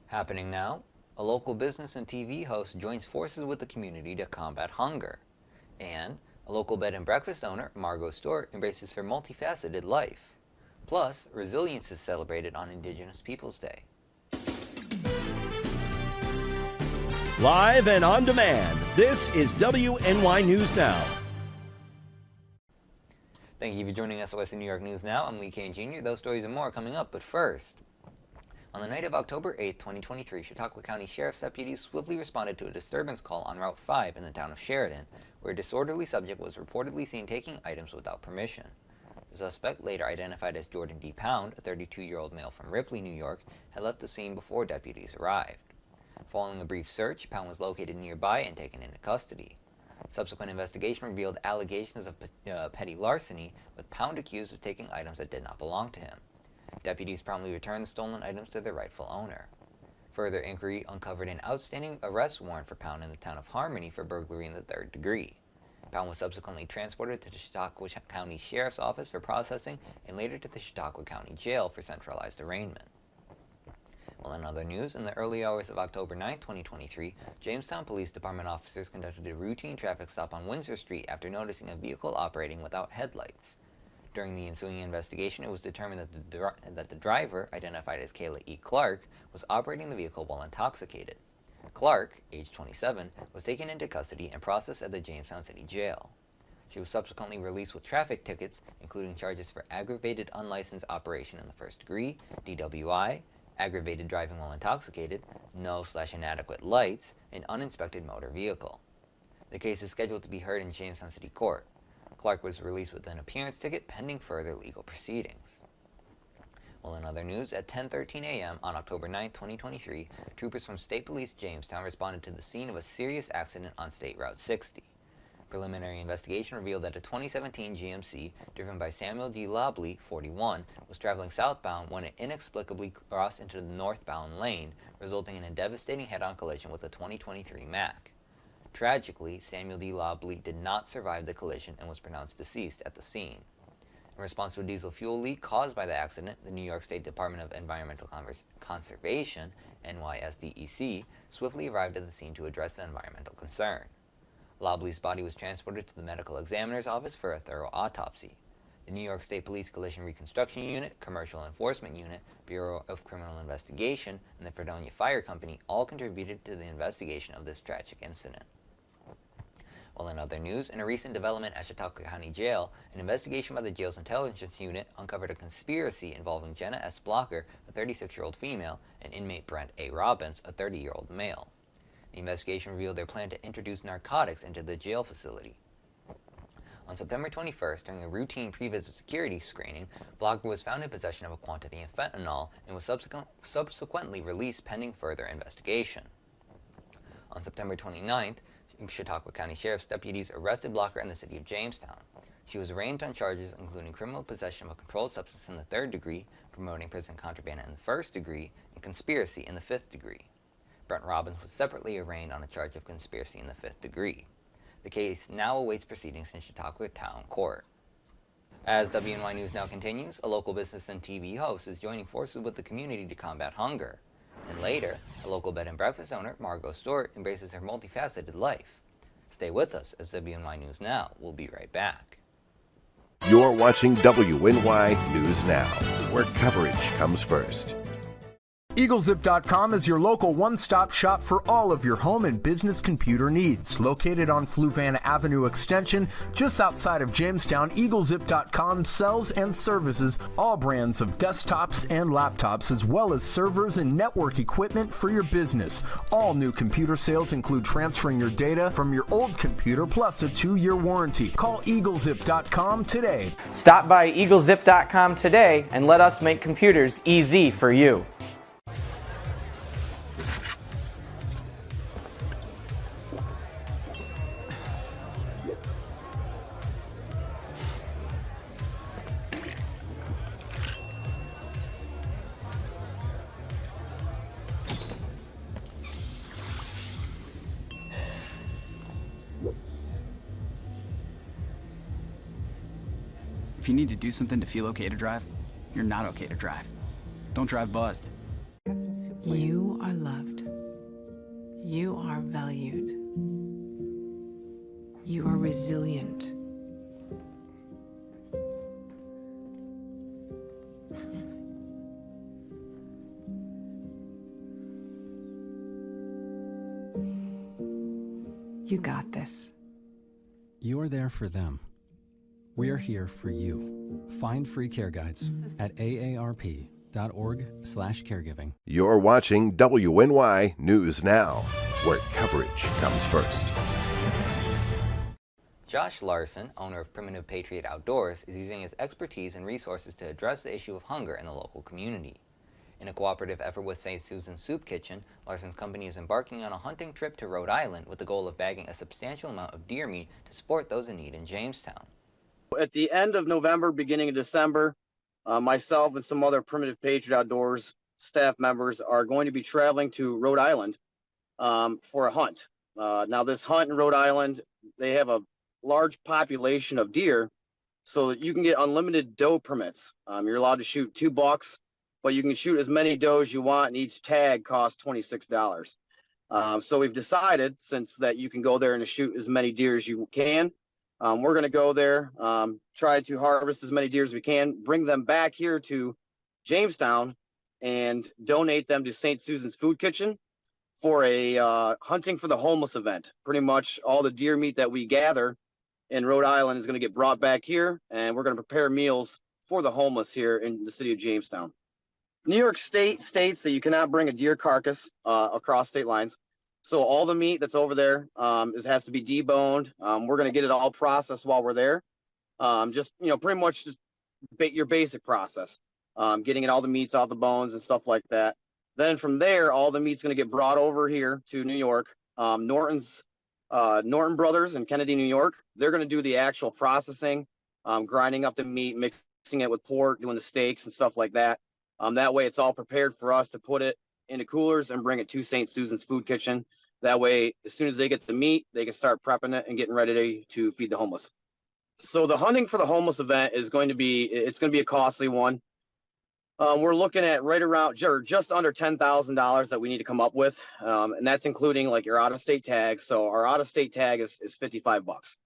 Happening now, a local business and TV host joins forces with the community to combat hunger. And a local bed and breakfast owner, Margot Stewart, embraces her multifaceted life. Plus, resilience is celebrated on Indigenous Peoples Day. Live and on demand, this is WNY News Now. Thank you for joining us at WNY New York News Now. I'm Lee Kane Jr. Those stories and more are coming up, but first. On the night of October 8, 2023, Chautauqua County Sheriff's deputies swiftly responded to a disturbance call on Route 5 in the town of Sheridan, where a disorderly subject was reportedly seen taking items without permission. The suspect, later identified as Jordan D. Pound, a 32-year-old male from Ripley, New York, had left the scene before deputies arrived. Following a brief search, Pound was located nearby and taken into custody. Subsequent investigation revealed allegations of petty larceny, with Pound accused of taking items that did not belong to him. Deputies promptly returned the stolen items to their rightful owner. Further inquiry uncovered an outstanding arrest warrant for Pound in the town of Harmony for burglary in the third degree. Pound was subsequently transported to the Chautauqua County Sheriff's Office for processing and later to the Chautauqua County Jail for centralized arraignment. Well, in other news, in the early hours of October 9, 2023, Jamestown Police Department officers conducted a routine traffic stop on Windsor Street after noticing a vehicle operating without headlights. During the ensuing investigation, it was determined that the driver, identified as Kayla E. Clark, was operating the vehicle while intoxicated. Clark, age 27, was taken into custody and processed at the Jamestown City Jail. She was subsequently released with traffic tickets, including charges for aggravated unlicensed operation in the first degree, DWI, aggravated driving while intoxicated, no/inadequate lights, and uninspected motor vehicle. The case is scheduled to be heard in Jamestown City Court. Clark was released with an appearance ticket pending further legal proceedings. Well, in other news, at 10:13 a.m. on October 9, 2023, troopers from State Police Jamestown responded to the scene of a serious accident on State Route 60. Preliminary investigation revealed that a 2017 GMC, driven by Samuel D. Lobley, 41, was traveling southbound when it inexplicably crossed into the northbound lane, resulting in a devastating head-on collision with a 2023 Mack. Tragically, Samuel D. Lobley did not survive the collision and was pronounced deceased at the scene. In response to a diesel fuel leak caused by the accident, the New York State Department of Environmental Conservation, NYSDEC, swiftly arrived at the scene to address the environmental concern. Lobley's body was transported to the medical examiner's office for a thorough autopsy. The New York State Police Collision Reconstruction Unit, Commercial Enforcement Unit, Bureau of Criminal Investigation, and the Fredonia Fire Company all contributed to the investigation of this tragic incident. Well, in other news, in a recent development at Chautauqua County Jail, an investigation by the jail's intelligence unit uncovered a conspiracy involving Jenna S. Blocker, a 36-year-old female, and inmate Brent A. Robbins, a 30-year-old male. The investigation revealed their plan to introduce narcotics into the jail facility. On September 21st, during a routine pre-visit security screening, Blocker was found in possession of a quantity of fentanyl and was subsequently released pending further investigation. On September 29th, Chautauqua County Sheriff's deputies arrested Blocker in the city of Jamestown. She was arraigned on charges including criminal possession of a controlled substance in the third degree, promoting prison contraband in the first degree, and conspiracy in the fifth degree. Brent Robbins was separately arraigned on a charge of conspiracy in the fifth degree. The case now awaits proceedings in Chautauqua Town Court. As WNY News Now continues, a local business and TV host is joining forces with the community to combat hunger. And later, a local bed and breakfast owner, Margot Stewart, embraces her multifaceted life. Stay with us as WNY News Now. We'll be right back. You're watching WNY News Now, where coverage comes first. EagleZip.com is your local one-stop shop for all of your home and business computer needs. Located on Fluvan Avenue Extension, just outside of Jamestown, EagleZip.com sells and services all brands of desktops and laptops, as well as servers and network equipment for your business. All new computer sales include transferring your data from your old computer, plus a 2-year warranty. Call EagleZip.com today. Stop by EagleZip.com today and let us make computers easy for you. If you need to do something to feel okay to drive, you're not okay to drive. Don't drive buzzed. You are loved. You are valued. You are resilient. You got this. You're there for them. We're here for you. Find free care guides at aarp.org/caregiving. You're watching WNY News Now, where coverage comes first. Josh Larson, owner of Primitive Patriot Outdoors, is using his expertise and resources to address the issue of hunger in the local community. In a cooperative effort with St. Susan's Soup Kitchen, Larson's company is embarking on a hunting trip to Rhode Island with the goal of bagging a substantial amount of deer meat to support those in need in Jamestown. At the end of November, beginning of December, myself and some other Primitive Patriot Outdoors staff members are going to be traveling to Rhode Island for a hunt. Now, this hunt in Rhode Island, they have a large population of deer, so that you can get unlimited doe permits. You're allowed to shoot 2 bucks, but you can shoot as many does as you want, and each tag costs $26. So we've decided, since that you can go there and shoot as many deer as you can, we're going to go there, try to harvest as many deer as we can, bring them back here to Jamestown, and donate them to St. Susan's Food Kitchen for a hunting for the homeless event. Pretty much all the deer meat that we gather in Rhode Island is going to get brought back here, and we're going to prepare meals for the homeless here in the city of Jamestown. New York State states that you cannot bring a deer carcass across state lines. So all the meat that's over there has to be deboned. We're going to get it all processed while we're there. Pretty much just your basic process, getting it all the meats off the bones and stuff like that. Then from there, all the meat's going to get brought over here to New York. Norton Brothers in Kennedy, New York, they're going to do the actual processing, grinding up the meat, mixing it with pork, doing the steaks and stuff like that. That way it's all prepared for us to put it into coolers and bring it to St. Susan's Food Kitchen. That way, as soon as they get the meat, they can start prepping it and getting ready to feed the homeless. So the hunting for the homeless event is going to be a costly one. We're looking at right around just under $10,000 that we need to come up with. And that's including like your out-of-state tag. So our out-of-state tag is $55.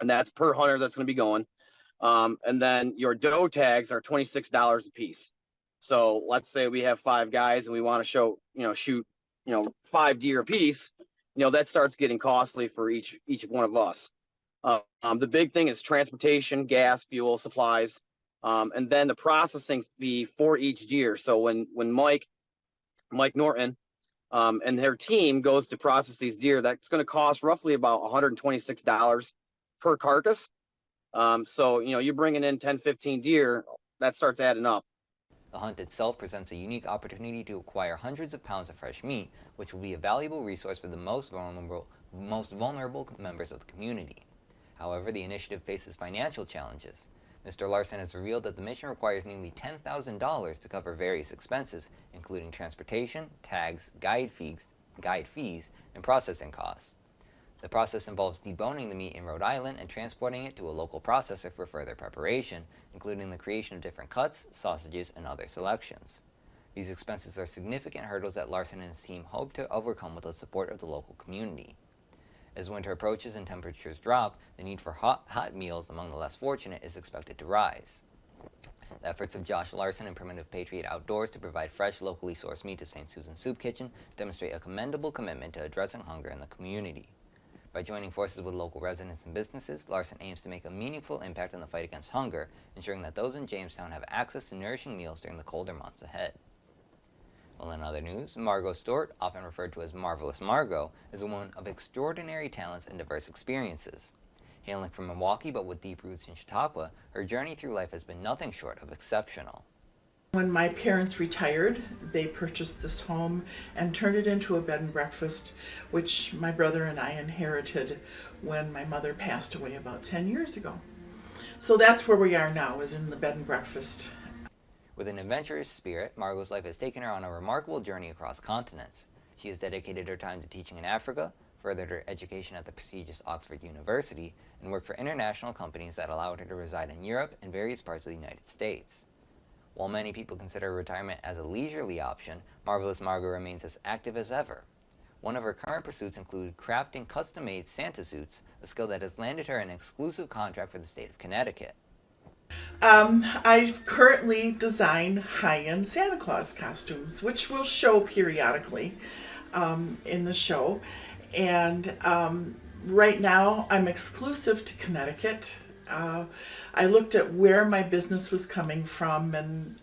And that's per hunter that's going to be going. And then your doe tags are $26 a piece. So let's say we have 5 guys and we want to shoot 5 deer a piece, that starts getting costly for each one of us. The big thing is transportation, gas, fuel, supplies, and then the processing fee for each deer. So when Mike Norton and their team goes to process these deer, that's going to cost roughly about $126 per carcass. So you're bringing in 10, 15 deer, that starts adding up. The hunt itself presents a unique opportunity to acquire hundreds of pounds of fresh meat, which will be a valuable resource for the most vulnerable members of the community. However, the initiative faces financial challenges. Mr. Larson has revealed that the mission requires nearly $10,000 to cover various expenses, including transportation, tags, guide fees, and processing costs. The process involves deboning the meat in Rhode Island and transporting it to a local processor for further preparation, including the creation of different cuts, sausages, and other selections. These expenses are significant hurdles that Larson and his team hope to overcome with the support of the local community. As winter approaches and temperatures drop, the need for hot meals among the less fortunate is expected to rise. The efforts of Josh Larson and Primitive Patriot Outdoors to provide fresh, locally sourced meat to St. Susan's Soup Kitchen demonstrate a commendable commitment to addressing hunger in the community. By joining forces with local residents and businesses, Larson aims to make a meaningful impact in the fight against hunger, ensuring that those in Jamestown have access to nourishing meals during the colder months ahead. Well, in other news, Margot Stewart, often referred to as Marvelous Margot, is a woman of extraordinary talents and diverse experiences. Hailing from Milwaukee but with deep roots in Chautauqua, her journey through life has been nothing short of exceptional. When my parents retired, they purchased this home and turned it into a bed and breakfast, which my brother and I inherited when my mother passed away about 10 years ago. So that's where we are now, is in the bed and breakfast. With an adventurous spirit, Margot's life has taken her on a remarkable journey across continents. She has dedicated her time to teaching in Africa, furthered her education at the prestigious Oxford University, and worked for international companies that allowed her to reside in Europe and various parts of the United States. While many people consider retirement as a leisurely option, Marvelous Margot remains as active as ever. One of her current pursuits include crafting custom-made Santa suits, a skill that has landed her an exclusive contract for the state of Connecticut. I currently design high-end Santa Claus costumes, which will show periodically in the show. And right now, I'm exclusive to Connecticut. I looked at where my business was coming from and,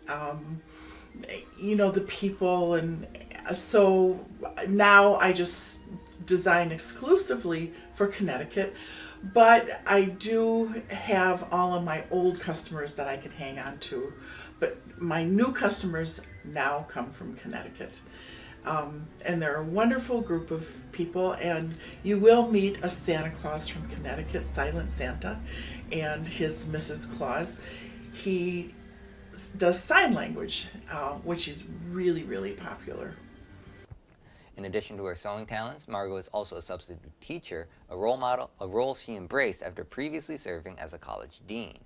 the people. And so now I just design exclusively for Connecticut. But I do have all of my old customers that I can hang on to. But my new customers now come from Connecticut. And they're a wonderful group of people, and you will meet a Santa Claus from Connecticut, Silent Santa, and his Mrs. Claus. He does sign language, which is really, really popular. In addition to her sewing talents, Margot is also a substitute teacher, a role she embraced after previously serving as a college dean.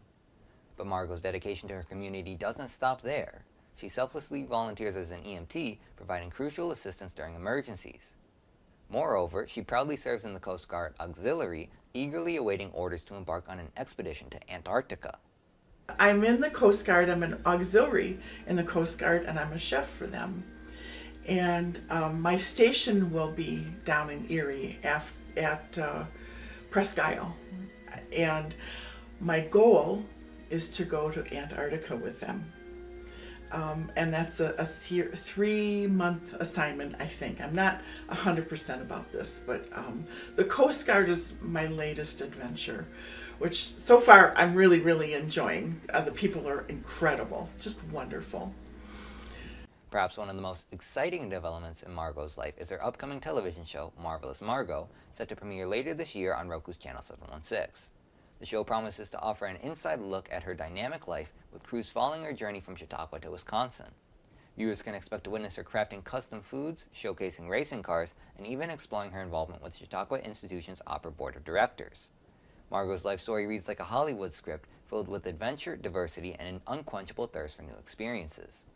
But Margot's dedication to her community doesn't stop there. She selflessly volunteers as an EMT, providing crucial assistance during emergencies. Moreover, she proudly serves in the Coast Guard Auxiliary, eagerly awaiting orders to embark on an expedition to Antarctica. I'm in the Coast Guard. I'm an auxiliary in the Coast Guard, and I'm a chef for them. And my station will be down in Erie at Presque Isle. And my goal is to go to Antarctica with them. And that's a 3-month assignment, I think. I'm not 100% about this, but the Coast Guard is my latest adventure, which so far I'm really, really enjoying. The people are incredible, just wonderful. Perhaps one of the most exciting developments in Margot's life is her upcoming television show, Marvelous Margot, set to premiere later this year on Roku's Channel 716. The show promises to offer an inside look at her dynamic life, with crews following her journey from Chautauqua to Wisconsin. Viewers can expect to witness her crafting custom foods, showcasing racing cars, and even exploring her involvement with Chautauqua Institution's Opera Board of Directors. Margot's life story reads like a Hollywood script, filled with adventure, diversity, and an unquenchable thirst for new experiences.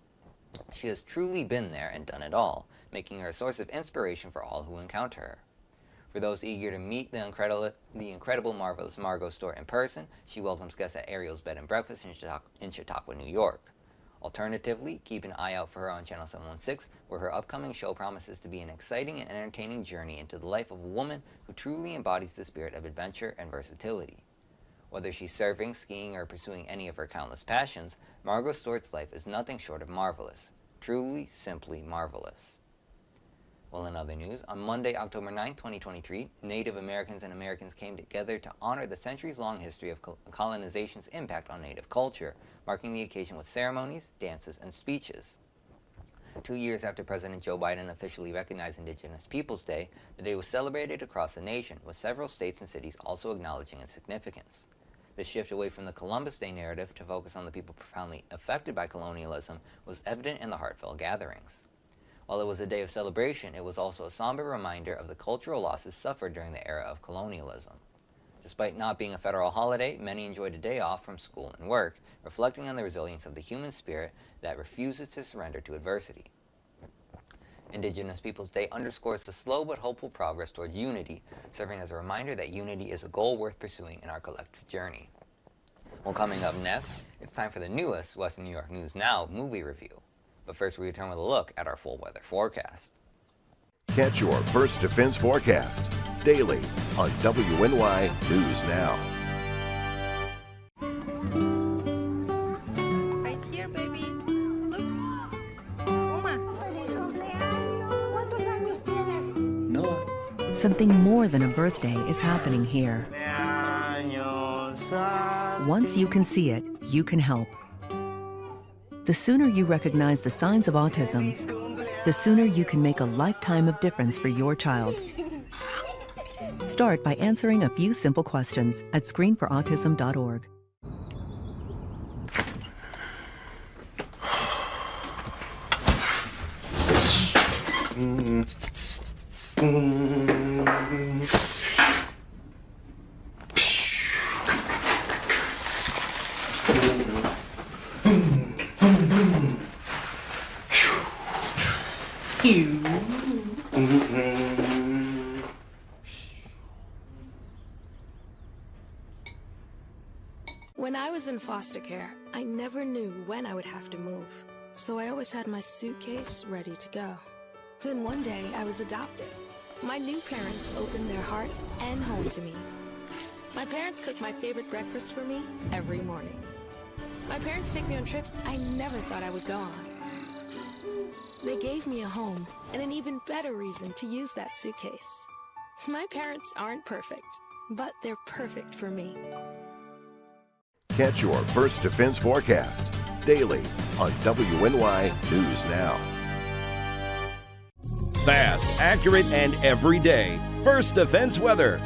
She has truly been there and done it all, making her a source of inspiration for all who encounter her. For those eager to meet the incredible Marvelous Margot store in person, she welcomes guests at Ariel's Bed and Breakfast in Chautauqua, New York. Alternatively, keep an eye out for her on Channel 716, where her upcoming show promises to be an exciting and entertaining journey into the life of a woman who truly embodies the spirit of adventure and versatility. Whether she's surfing, skiing, or pursuing any of her countless passions, Margot Stewart's life is nothing short of marvelous. Truly, simply marvelous. Well, in other news, on Monday, October 9, 2023, Native Americans and Americans came together to honor the centuries-long history of colonization's impact on Native culture, marking the occasion with ceremonies, dances, and speeches. 2 years after President Joe Biden officially recognized Indigenous Peoples Day, the day was celebrated across the nation, with several states and cities also acknowledging its significance. The shift away from the Columbus Day narrative to focus on the people profoundly affected by colonialism was evident in the heartfelt gatherings. While it was a day of celebration, it was also a somber reminder of the cultural losses suffered during the era of colonialism. Despite not being a federal holiday, many enjoyed a day off from school and work, reflecting on the resilience of the human spirit that refuses to surrender to adversity. Indigenous Peoples Day underscores the slow but hopeful progress towards unity, serving as a reminder that unity is a goal worth pursuing in our collective journey. Well, coming up next, it's time for the newest Western New York News Now movie review. But first, we return with a look at our full weather forecast. Catch your First Defense forecast daily on WNY News Now. Right here, baby. Look. Uma. Something more than a birthday is happening here. Once you can see it, you can help. The sooner you recognize the signs of autism, the sooner you can make a lifetime of difference for your child. Start by answering a few simple questions at screenforautism.org. When I was in foster care, I never knew when I would have to move, so I always had my suitcase ready to go. Then one day, I was adopted. My new parents opened their hearts and home to me. My parents cook my favorite breakfast for me every morning. My parents take me on trips I never thought I would go on. They gave me a home and an even better reason to use that suitcase. My parents aren't perfect, but they're perfect for me. Catch your First Defense forecast daily on WNY News Now. Fast, accurate, and everyday. First Defense weather.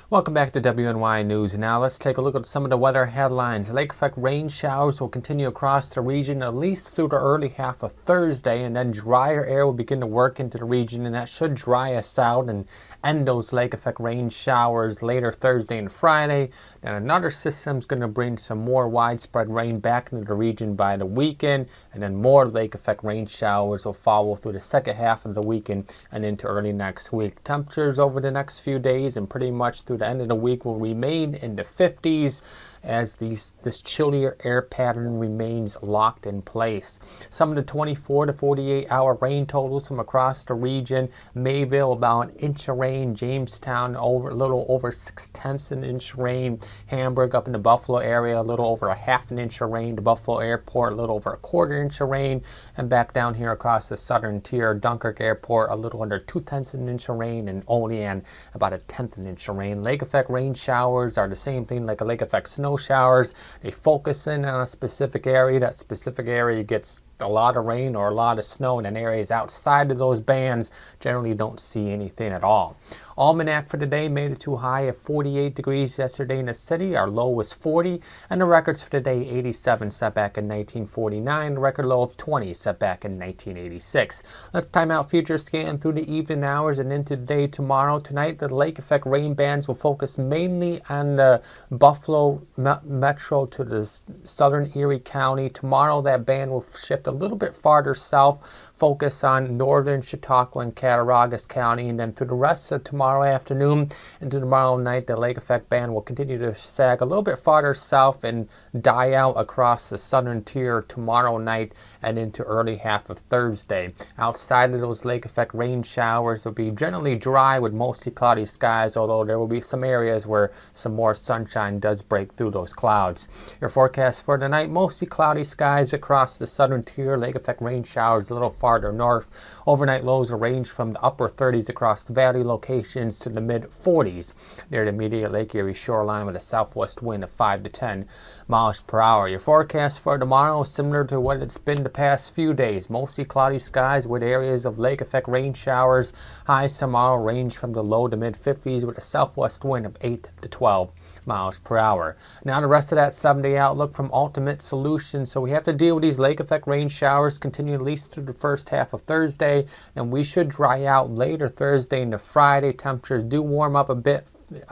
Welcome back to WNY News Now. Let's take a look at some of the weather headlines. Lake effect rain showers will continue across the region at least through the early half of Thursday, and then drier air will begin to work into the region, and that should dry us out and end those lake effect rain showers later Thursday and Friday. And another system is going to bring some more widespread rain back into the region by the weekend, and then more lake effect rain showers will follow through the second half of the weekend and into early next week. Temperatures over the next few days and pretty much through the end of the week will remain in the 50s as this chillier air pattern remains locked in place. Some of the 24 to 48 hour rain totals from across the region: Mayville about an inch of rain, Jamestown a little over 6/10 an inch rain, Hamburg up in the Buffalo area a little over a half an inch of rain, the Buffalo Airport a little over a quarter inch of rain, and back down here across the southern tier, Dunkirk Airport a little under 2/10 an inch of rain, and Olean about a 1/10 an inch of rain. Lake effect rain showers are the same thing like a lake effect snow showers. They focus in on a specific area. That specific area gets a lot of rain or a lot of snow, and in areas outside of those bands generally don't see anything at all. Almanac for today made it to a high of 48 degrees yesterday in the city. Our low was 40, and the records for today 87 set back in 1949, the record low of 20 set back in 1986. Let's time out future scan through the evening hours and into the day tomorrow. Tonight, the lake effect rain bands will focus mainly on the Buffalo metro to the southern Erie County. Tomorrow, that band will shift a little bit farther south, focus on northern Chautauqua and Cattaraugus County, and then through the rest of tomorrow afternoon into tomorrow night, the lake effect band will continue to sag a little bit farther south and die out across the southern tier tomorrow night and into early half of Thursday. Outside of those lake effect rain showers, will be generally dry with mostly cloudy skies, although there will be some areas where some more sunshine does break through those clouds. Your forecast for tonight: mostly cloudy skies across the southern tier, lake effect rain showers a little farther north. Overnight lows will range from the upper 30s across the valley locations to the mid 40s near the immediate Lake Erie shoreline with a southwest wind of 5 to 10 miles per hour. Your forecast for tomorrow is similar to what it's been the past few days. Mostly cloudy skies with areas of lake effect rain showers. Highs tomorrow range from the low to mid 50s with a southwest wind of 8 to 12 miles per hour. Now the rest of that 7-day outlook from Ultimate Solutions. So we have to deal with these lake effect rain showers continue at least through the first half of Thursday, and we should dry out later Thursday into Friday. Temperatures do warm up a bit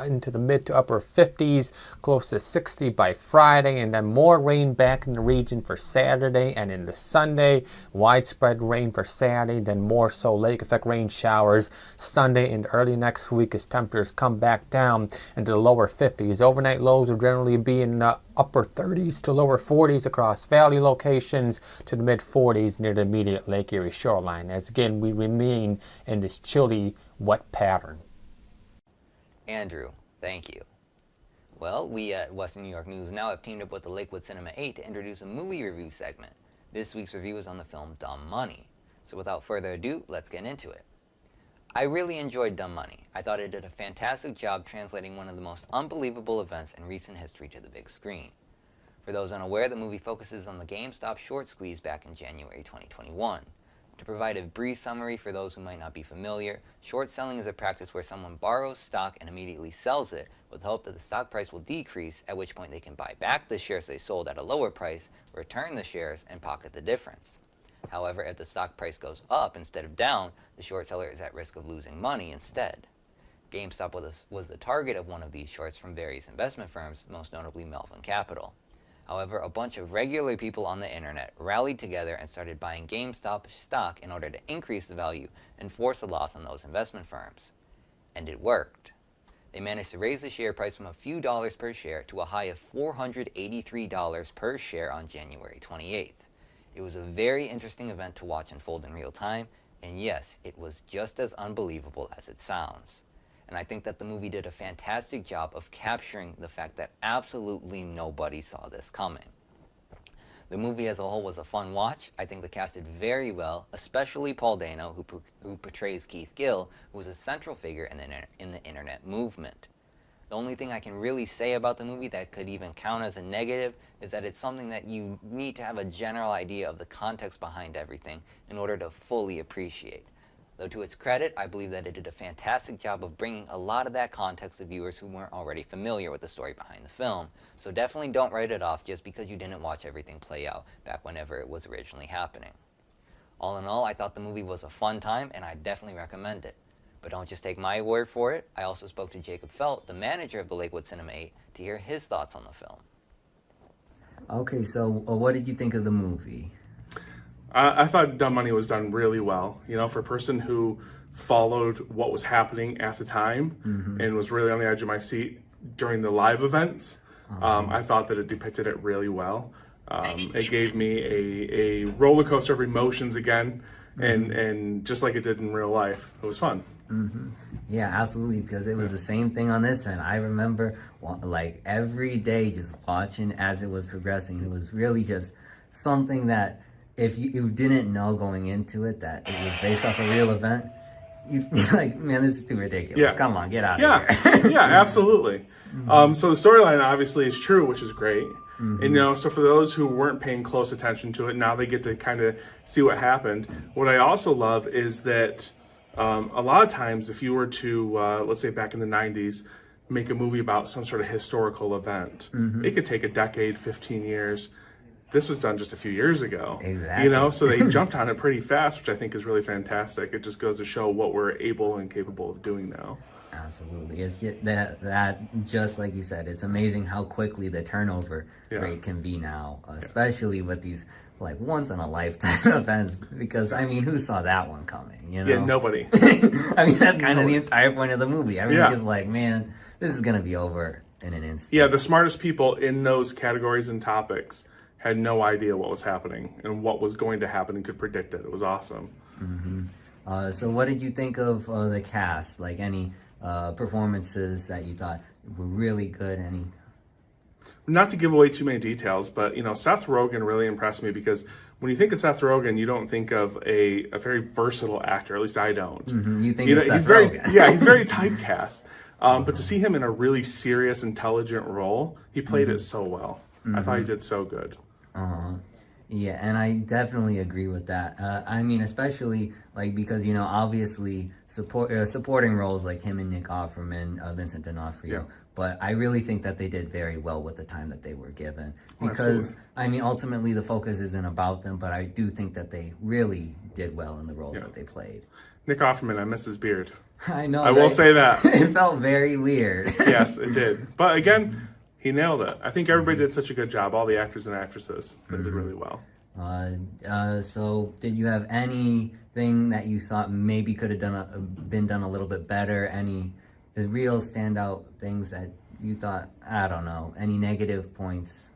into the mid to upper 50s, close to 60 by Friday, and then more rain back in the region for Saturday and into Sunday. Widespread rain for Saturday, then more so lake effect rain showers Sunday and early next week as temperatures come back down into the lower 50s. Overnight lows will generally be in the upper 30s to lower 40s across valley locations to the mid 40s near the immediate Lake Erie shoreline, as again we remain in this chilly, wet pattern. Andrew, thank you. Well, we at Western New York News Now have teamed up with the Lakewood Cinema 8 to introduce a movie review segment. This week's review is on the film Dumb Money. So without further ado, let's get into it. I really enjoyed Dumb Money. I thought it did a fantastic job translating one of the most unbelievable events in recent history to the big screen. For those unaware, the movie focuses on the GameStop short squeeze back in January 2021. To provide a brief summary for those who might not be familiar, short selling is a practice where someone borrows stock and immediately sells it with the hope that the stock price will decrease, at which point they can buy back the shares they sold at a lower price, return the shares, and pocket the difference. However, if the stock price goes up instead of down, the short seller is at risk of losing money instead. GameStop was the target of one of these shorts from various investment firms, most notably Melvin Capital. However, a bunch of regular people on the internet rallied together and started buying GameStop stock in order to increase the value and force a loss on those investment firms. And it worked. They managed to raise the share price from a few dollars per share to a high of $483 per share on January 28th. It was a very interesting event to watch unfold in real time, and yes, it was just as unbelievable as it sounds. And I think that the movie did a fantastic job of capturing the fact that absolutely nobody saw this coming. The movie as a whole was a fun watch. I think the cast did very well, especially Paul Dano, who portrays Keith Gill, who was a central figure in the internet movement. The only thing I can really say about the movie that could even count as a negative is that it's something that you need to have a general idea of the context behind everything in order to fully appreciate. Though to its credit, I believe that it did a fantastic job of bringing a lot of that context to viewers who weren't already familiar with the story behind the film. So definitely don't write it off just because you didn't watch everything play out back whenever it was originally happening. All in all, I thought the movie was a fun time and I definitely recommend it. But don't just take my word for it. I also spoke to Jacob Felt, the manager of the Lakewood Cinema 8, to hear his thoughts on the film. Okay, so what did you think of the movie? I thought Dumb Money was done really well. You know, for a person who followed what was happening at the time and was really on the edge of my seat during the live events, I thought that it depicted it really well. It gave me a roller coaster of emotions again, and just like it did in real life, it was fun. Yeah, absolutely, because it was the same thing on this end. I remember like every day just watching as it was progressing. It was really just something that if you didn't know going into it that it was based off a real event, you'd be like, man, this is too ridiculous. Come on, get out of here. Yeah, absolutely. So the storyline obviously is true, which is great. And, you know, so for those who weren't paying close attention to it, now they get to kind of see what happened. What I also love is that a lot of times if you were to, let's say back in the 90s, make a movie about some sort of historical event, it could take a decade, 15 years. This was done just a few years ago. Exactly. You know, so they jumped on it pretty fast, which I think is really fantastic. It just goes to show what we're able and capable of doing now. Absolutely. It's just that just like you said, it's amazing how quickly the turnover rate can be now, especially with these like once in a lifetime events, because I mean, who saw that one coming, you know? Yeah, nobody. I mean, that's kind of the entire point of the movie. Everyone's just like, man, this is going to be over in an instant. Yeah, the smartest people in those categories and topics had no idea what was happening and what was going to happen and could predict it. It was awesome. So what did you think of the cast? Like any performances that you thought were really good? Any? Not to give away too many details, but you know, Seth Rogen really impressed me because when you think of Seth Rogen, you don't think of a very versatile actor. At least I don't. You think of Seth Rogen. Yeah, he's very typecast. But to see him in a really serious, intelligent role, he played it so well. I thought he did so good. Yeah, and I definitely agree with that. I mean, especially like because you know, obviously supporting roles like him and Nick Offerman, Vincent D'Onofrio. But I really think that they did very well with the time that they were given. Because I mean, ultimately the focus isn't about them, but I do think that they really did well in the roles that they played. Nick Offerman, I miss his beard. I know. I will say that. It felt very weird. Yes, it did. But again, he nailed it. I think everybody did such a good job. All the actors and actresses they did really well. So did you have anything that you thought maybe could have been done a little bit better? Any real standout things that you thought, I don't know, any negative points?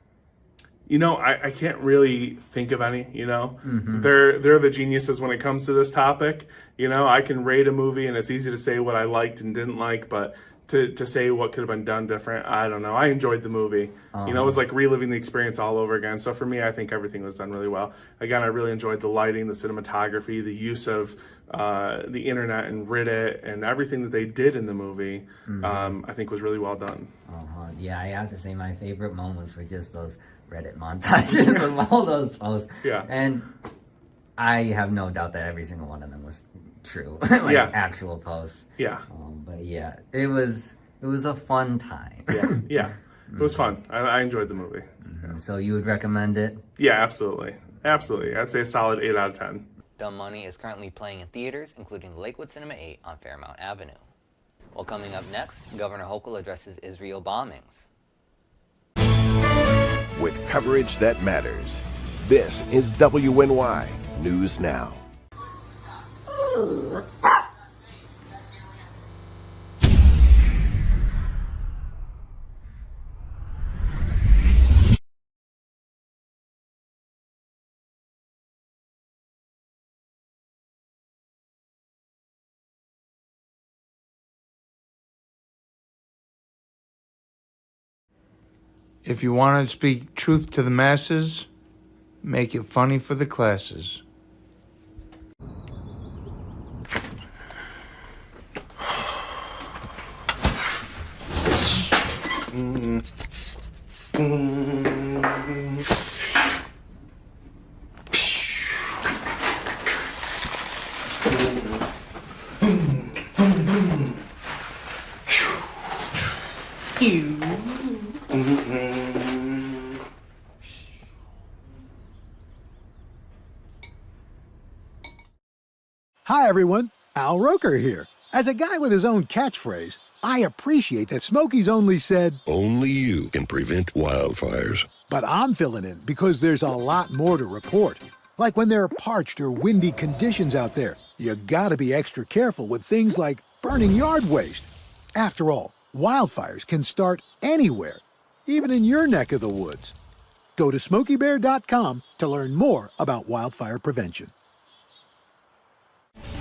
You know, I can't really think of any, you know. They're the geniuses when it comes to this topic. You know, I can rate a movie and it's easy to say what I liked and didn't like, but to say what could have been done different, I don't know. I enjoyed the movie. You know, it was like reliving the experience all over again. So for me, I think everything was done really well. Again, I really enjoyed the lighting, the cinematography, the use of the internet and Reddit and everything that they did in the movie, I think was really well done. Yeah, I have to say my favorite moments were just those Reddit montages of all those posts. Yeah. And I have no doubt that every single one of them was true, like actual posts. Yeah. But yeah, it was a fun time. Yeah. It was fun. I enjoyed the movie. So you would recommend it? Yeah, absolutely. Absolutely. I'd say a solid 8 out of 10. Dumb Money is currently playing in theaters, including the Lakewood Cinema 8 on Fairmount Avenue. Well, coming up next, Governor Hochul addresses Israel bombings. with coverage that matters. This is WNY News Now. If you want to speak truth to the masses, make it funny for the classes. Hi everyone, Al Roker here. As a guy with his own catchphrase, I appreciate that Smokey's only said, "Only you can prevent wildfires." But I'm filling in because there's a lot more to report. Like when there are parched or windy conditions out there, you gotta be extra careful with things like burning yard waste. After all, wildfires can start anywhere, even in your neck of the woods. Go to SmokeyBear.com to learn more about wildfire prevention.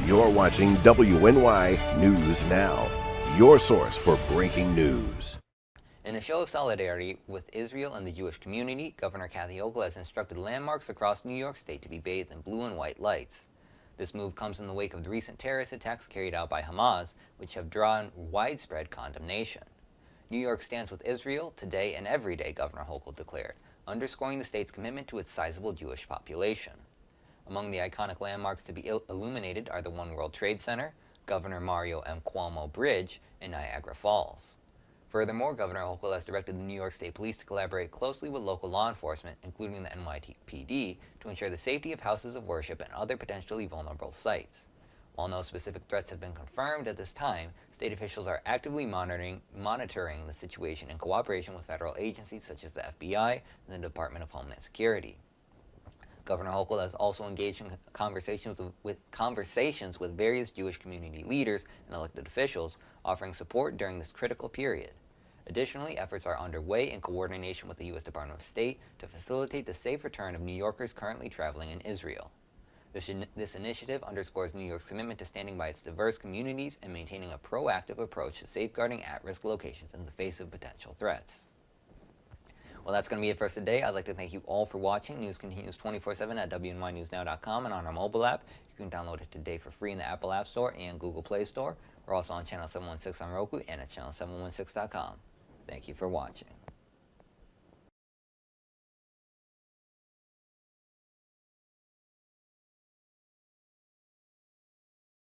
You're watching WNY News Now, your source for breaking news. In a show of solidarity with Israel and the Jewish community, Governor Kathy Hochul has instructed landmarks across New York State to be bathed in blue and white lights. This move comes in the wake of the recent terrorist attacks carried out by Hamas, which have drawn widespread condemnation. New York stands with Israel today and every day, Governor Hochul declared, underscoring the state's commitment to its sizable Jewish population. Among the iconic landmarks to be illuminated are the One World Trade Center, Governor Mario M. Cuomo Bridge, and Niagara Falls. Furthermore, Governor Hochul has directed the New York State Police to collaborate closely with local law enforcement, including the NYPD, to ensure the safety of houses of worship and other potentially vulnerable sites. While no specific threats have been confirmed at this time, state officials are actively monitoring the situation in cooperation with federal agencies such as the FBI and the Department of Homeland Security. Governor Hochul has also engaged in conversations with various Jewish community leaders and elected officials, offering support during this critical period. Additionally, efforts are underway in coordination with the U.S. Department of State to facilitate the safe return of New Yorkers currently traveling in Israel. This initiative underscores New York's commitment to standing by its diverse communities and maintaining a proactive approach to safeguarding at-risk locations in the face of potential threats. Well, that's going to be it for us today. I'd like to thank you all for watching. News continues 24/7 at WNYNewsNow.com and on our mobile app. You can download it today for free in the Apple App Store and Google Play Store. We're also on Channel 716 on Roku and at Channel716.com. Thank you for watching.